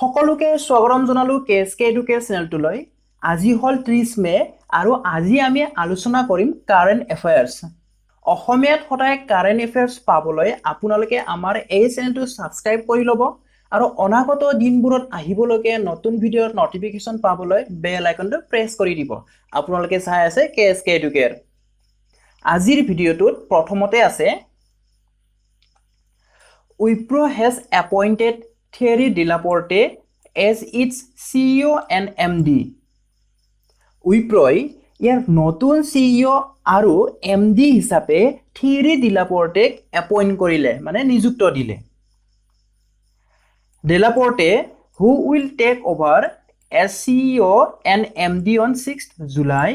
সকলোকে স্বাগতম জনালো কেএছকে এডুকেট চেনেলটোলৈ। আজি হল 30 মে আৰু আজি আমি আলোচনা কৰিম কাৰেণ্ট এফেয়াৰ্স। অসমীয়াত সদায় কাৰেণ্ট এফেয়াৰ্স পাবলৈ আপোনালোকে আমাৰ এই চেনেলটো সাবস্ক্ৰাইব কৰি ল'ব আৰু অনাগত দিনবোৰত আহিবলগীয়া নতুন ভিডিঅ'ৰ নটিফিকেশন পাবলৈ বেল আইকনটো প্ৰেছ কৰি দিব। আপোনালোকে চাই আছে কেএছকে এডুকেট। আজিৰ ভিডিঅ'টোত প্ৰথমতে আছে Wipro has appointed Thierry Delaporte as its CEO and MD. Wiproই ইয়াৰ নতুন CEO আৰু MD হিচাপে Thierry Delaporte এপইণ্ট কৰিলে মানে নিযুক্ত দিলে। Delaporte, who will take over as CEO and MD on 6th July,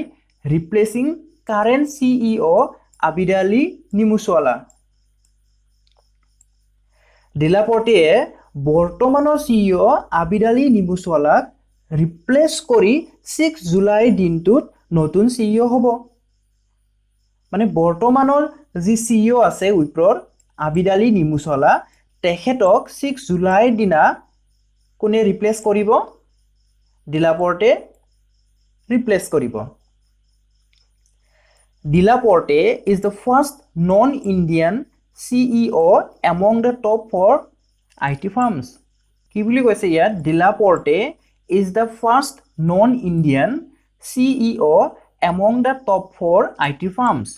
replacing current CEO Abidali Nimuswala. Delaporte বৰ্তমানৰ CEO আবিদালি নিমুছৱালাক ৰিপ্লেস কৰি 6 July দিনটোত নতুন CEO হ'ব। মানে বৰ্তমানৰ যি CEO আছে উইপ্ৰৰ আবিদালি নিমুছৱালা তেখেতক 6 জুলাইৰ দিনা কোনে ৰিপ্লেস কৰিব? Delaporte ৰিপ্লেস কৰিব। Delaporte is the first non-Indian CEO among the top 4 IT firms. কি বুলি কৈছে ইয়াত? Delaporte is the first non-Indian CEO among the top 4 IT firms.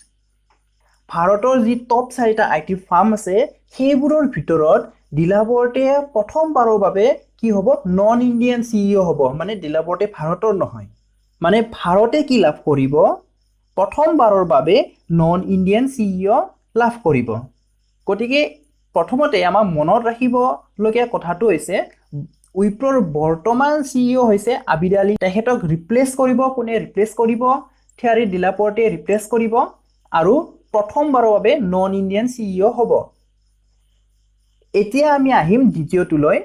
ভাৰতৰ যি টপ 4টা IT ফাৰ্ম আছে সেইবোৰৰ ভিতৰত Delaporte প্ৰথমবাৰৰ বাবে কি হ'ব? নন ইণ্ডিয়ান CEO হ'ব। মানে Delaporte ভাৰতৰ নহয়। মানে ভাৰতে কি লাভ কৰিব? প্ৰথমবাৰৰ বাবে নন ইণ্ডিয়ান CEO লাভ কৰিব। গতিকে প্ৰথমতে আমাৰ মনত ৰাখিবলগীয়া কথাটো হৈছে উইপ্ৰৰ বৰ্তমান CEO হৈছে আবিদালি। তেখেতক ৰিপ্লেস কৰিব কোনে? ৰিপ্লেস কৰিব থিয়াৰী Delaporte ৰিপ্লেস কৰিব আৰু প্ৰথমবাৰৰ বাবে নন ইণ্ডিয়ান CEO হ'ব। এতিয়া আমি আহিম দ্বিতীয়টোলৈ।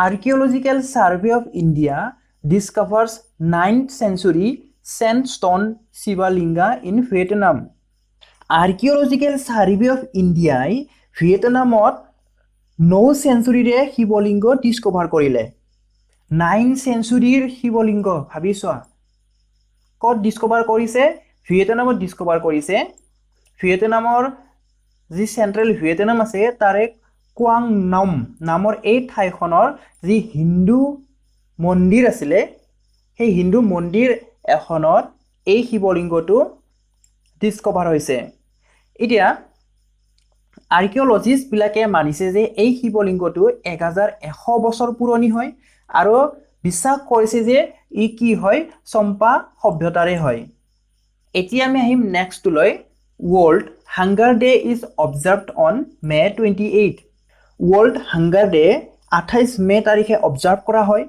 Archaeological survey of India discovers 9th century sandstone Shivalinga in Vietnam. Archaeological survey of ইণ্ডিয়াই ভিয়েটনামত 9 চেঞ্চুৰীৰে শিৱলিংগ ডিসকভাৰ কৰিলে। 9 চেঞ্চুৰীৰ শিৱলিংগ ভাবিছোৱা ক'ত ডিসকভাৰ কৰিছে? ভিয়েটনামত ডিসকভাৰ কৰিছে। ভিয়েটনামৰ যি চেন্ট্ৰেল ভিয়েটনাম আছে তাৰে কোৱাং নাম নামৰ এই ঠাইখনৰ যি হিন্দু মন্দিৰ আছিলে সেই হিন্দু মন্দিৰ এখনত এই শিৱলিংগটো ডিসকভাৰ হৈছে। এতিয়া আৰ্কিঅলজিষ্ট বিলাকে মানিছে যে এই শিৱলিংগটো 1100 বছৰ পুৰণি হয় আৰু বিশ্বাস কৰিছে যে ই কি হয়? চম্পা সভ্যতাৰে হয়। এতিয়া আমি আহিম নেক্সটলৈ। World Hunger Day is observed on May 28. World Hunger Day 28 মে তাৰিখে অবজাৰ্ভ কৰা হয়।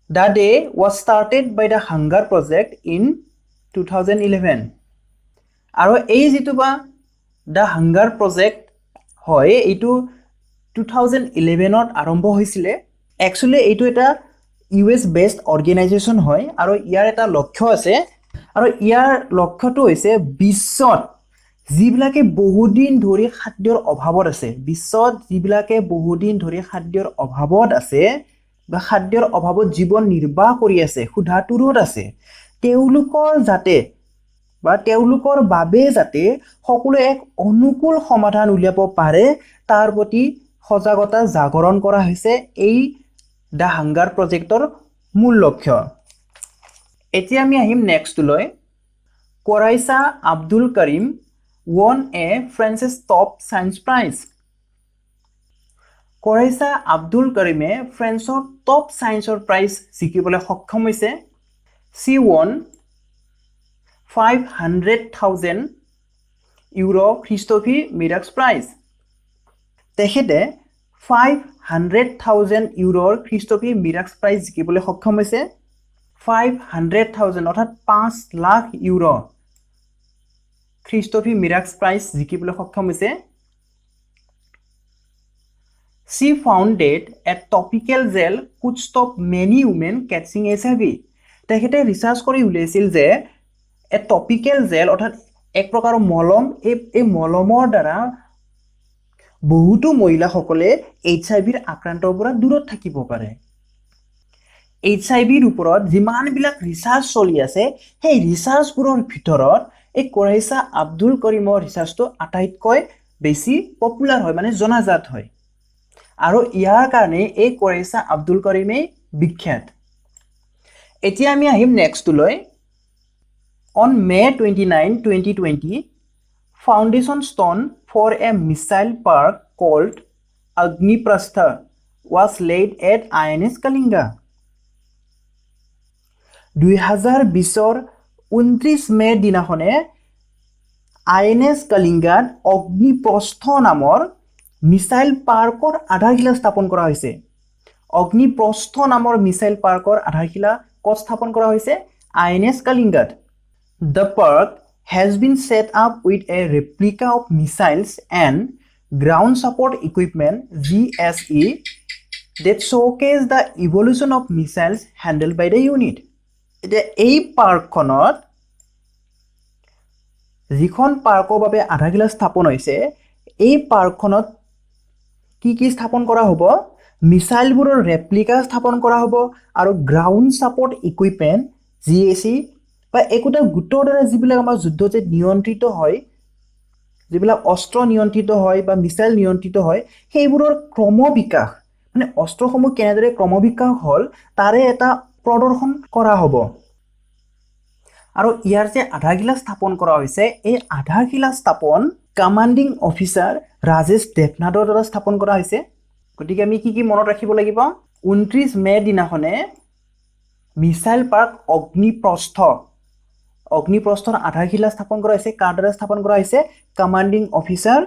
The day was started by the Hunger Project in 2011. আৰু এই যিটো বা The Hunger Project হয় এইটো 2011ত আৰম্ভ হৈছিলে। একচুয়ালি এইটো এটা US বেসড অৰ্গেনাইজেশ্যন হয় আৰু ইয়াৰ এটা লক্ষ্য আছে আৰু ইয়াৰ লক্ষ্যটো হৈছে বিশ্বত যিবিলাকে বহুদিন ধৰি খাদ্যৰ অভাৱত আছে, বিশ্বত যিবিলাকে বহুদিন ধৰি খাদ্যৰ অভাৱত আছে বা খাদ্যৰ অভাৱত জীৱন নিৰ্বাহ কৰি আছে, ক্ষুধাতুৰত আছে, তেওঁলোকৰ যাতে বা তেওঁলোকৰ বাবে যাতে সকলো এক অনুকূল সমাধান উলিয়াব পাৰে তাৰ প্ৰতি সজাগতা জাগৰণ কৰা হৈছে এই দা হাংগাৰ প্ৰজেক্টৰ মূল লক্ষ্য। এতিয়া আমি আহিম নেক্সটলৈ। কৰাইছা আব্দুল কৰিম won a France's top science prize. কৰাইছা Abdul Karim ফ্ৰেন্সৰ top সায়েন্সৰ prize জিকিবলৈ সক্ষম হৈছে। She won 500,000 euro Christophe Mirax Prize. তেখেতে 500,000 ইউৰোৰ Christophe Mirax Prize জিকিবলৈ সক্ষম হৈছে। 500,000 অৰ্থাৎ 5 lakh euro Christophe Mirax Prize জিকিবলৈ সক্ষম হৈছে। She founded a topical gel could stop many women catching HIV. তেখেতে research কৰি উলিয়াইছিল যে এ টপিকেল জেল অৰ্থাৎ এক প্ৰকাৰৰ মলম এই মলমৰ দ্বাৰা বহুতো মহিলাসকলে HIV আক্ৰান্তৰ পৰা দূৰত থাকিব পাৰে। HIV ওপৰত যিমানবিলাক ৰিচাৰ্চ চলি আছে সেই ৰিচাৰ্চবোৰৰ ভিতৰত এই কুৰাইছা আব্দুল কৰিমৰ ৰিচাৰ্চটো আটাইতকৈ বেছি পপুলাৰ হয়, মানে জনাজাত হয়। আৰু ইয়াৰ কাৰণে এই কুৰাইছা আব্দুল কৰিমেই বিখ্যাত। এতিয়া আমি আহিম নেক্সটলৈ। On May 29, 2020, foundation stone for a missile park called Agniprastha was laid at INS Kalinga. 2020 29 মেৰ দিনাখনে INS কালিংগাত অগ্নিপ্ৰস্থ নামৰ মিছাইল পাৰ্কৰ আধাৰশিলা স্থাপন কৰা হৈছে। অগ্নিপ্ৰস্থ নামৰ মিছাইল পাৰ্কৰ আধাৰশিলা ক'ত স্থাপন কৰা হৈছে? INS কালিংগাত। The park has been set up with a replica of missiles and ground support equipment GSE that showcase the evolution of missiles handled by the unit. এতিয়া এই পাৰ্কখনত যিখন পাৰ্কৰ বাবে আধাৰশিলা স্থাপন হৈছে এই পাৰ্কখনত কি স্থাপন কৰা হ'ব? মিছাইলবোৰৰ ৰেপ্লিকা স্থাপন কৰা হ'ব আৰু গ্ৰাউণ্ড ছাপৰ্ট ইকুইপমেণ্ট GSE বা একোটা গোটৰ দ্বাৰা যিবিলাক আমাৰ যুদ্ধত নিয়ন্ত্ৰিত হয়, যিবিলাক অস্ত্ৰ নিয়ন্ত্ৰিত হয় বা মিছাইল নিয়ন্ত্ৰিত হয় সেইবোৰৰ ক্ৰমবিকাশ, মানে অস্ত্ৰসমূহ কেনেদৰে ক্ৰমবিকাশ হ'ল তাৰে এটা প্ৰদৰ্শন কৰা হ'ব। আৰু ইয়াৰ যে আধাৰশিলা স্থাপন কৰা হৈছে এই আধাৰশিলা স্থাপন কমাণ্ডিং অফিচাৰ ৰাজেশ দেৱনাথৰ দ্বাৰা স্থাপন কৰা হৈছে। গতিকে আমি কি মনত ৰাখিব লাগিব? 29 মে দিনাখনে মিছাইল পাৰ্ক অগ্নিপ্ৰস্থৰ আধাৰশিলা স্থাপন কৰা হৈছে। কাৰ দ্বাৰা স্থাপন কৰা হৈছে? Commanding officer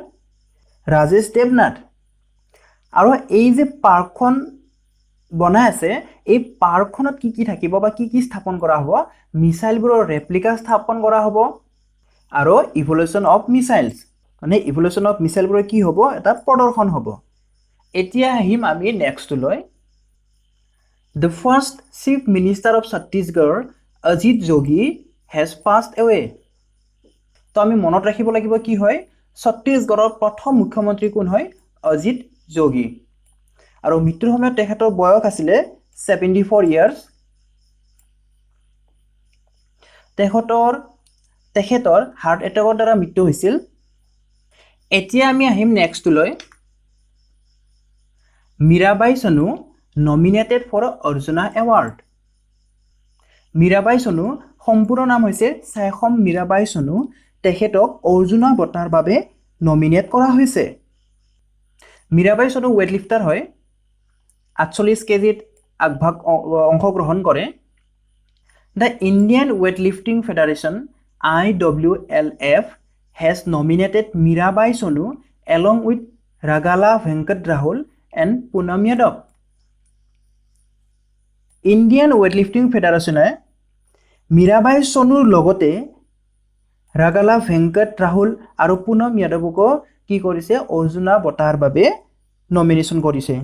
Rajesh Debnath. আৰু এই যে পাৰ্কখন বনাই আছে এই পাৰ্কখনত কি থাকিব বা কি স্থাপন কৰা হ'ব? মিছাইলবোৰৰ ৰেপ্লিকা স্থাপন কৰা হ'ব আৰু ইভলিউশ্যন অফ মিছাইলছ, মানে ইভলিউশ্যন অফ মিছাইলবোৰৰ কি হ'ব? এটা প্ৰদৰ্শন হ'ব। এতিয়া আহিম আমি নেক্সটলৈ। The first Chief Minister of Chhattisgarh, Ajit Jogi, has passed away. তো আমি মনত ৰাখিব লাগিব কি হয়? ছত্তীশগড়ৰ প্ৰথম মুখ্যমন্ত্ৰী কোন হয়? অজিত যোগী। আৰু মৃত্যুৰ সময়ত তেখেতৰ বয়স আছিলে 74 ইয়াৰ্ছ। তেখেতৰ হাৰ্ট এটেকৰ দ্বাৰা মৃত্যু হৈছিল। এতিয়া আমি আহিম নেক্সটলৈ। Mirabai Chanu nominated for Arjuna award. Mirabai Chanu সম্পূৰ্ণ নাম হৈছে চাইখম মীৰাবাই চনু। তেখেতক অৰ্জুনা বঁটাৰ বাবে নমিনেট কৰা হৈছে। মীৰাবাই চনু ৱেইট লিফটাৰ হয়, 48 কেজিত অংশগ্ৰহণ কৰে। The Indian Weightlifting Federation IWLF has nominated Mirabai Sonu along with Ragala Venkat Rahul and Poonam Yadav. Indian Weightlifting Federation Mirabai Sonur লগতে Ragala Venkat Rahul আৰু Poonam Yadavকো কি কৰিছে? অৰ্জুনা বঁটাৰ বাবে নমিনেশ্যন কৰিছে।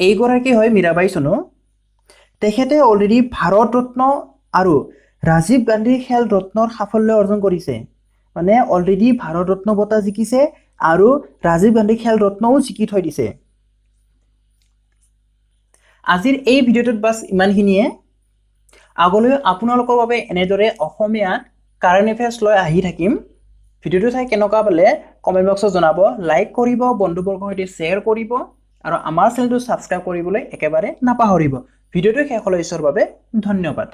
এইগৰাকী হয় মীৰাবাই চনু। তেখেতে অলৰেডি ভাৰত ৰত্ন আৰু ৰাজীৱ গান্ধী খেল ৰত্নৰ সাফল্য অৰ্জন কৰিছে, মানে অলৰেডি ভাৰত ৰত্ন বঁটা জিকিছে আৰু ৰাজীৱ গান্ধী খেল ৰত্নও জিকি থৈ দিছে। আজিৰ এই ভিডিঅ'টোত বাছ ইমানখিনিয়ে। আগলৈ আপোনালোকৰ বাবে এনেদৰে অসমীয়াত কাৰেণ্ট এফেয়াৰ্ছ লৈ আহি থাকিম। ভিডিঅ'টো চাই কেনেকুৱা পালে কমেণ্ট বক্সত জনাব, লাইক কৰিব, বন্ধুবৰ্গৰ সৈতে শ্বেয়াৰ কৰিব আৰু আমাৰ চেনেলটো ছাবস্ক্ৰাইব কৰিবলৈ একেবাৰে নাপাহৰিব। ভিডিঅ'টো শেষলৈ চোৱাৰ বাবে ধন্যবাদ।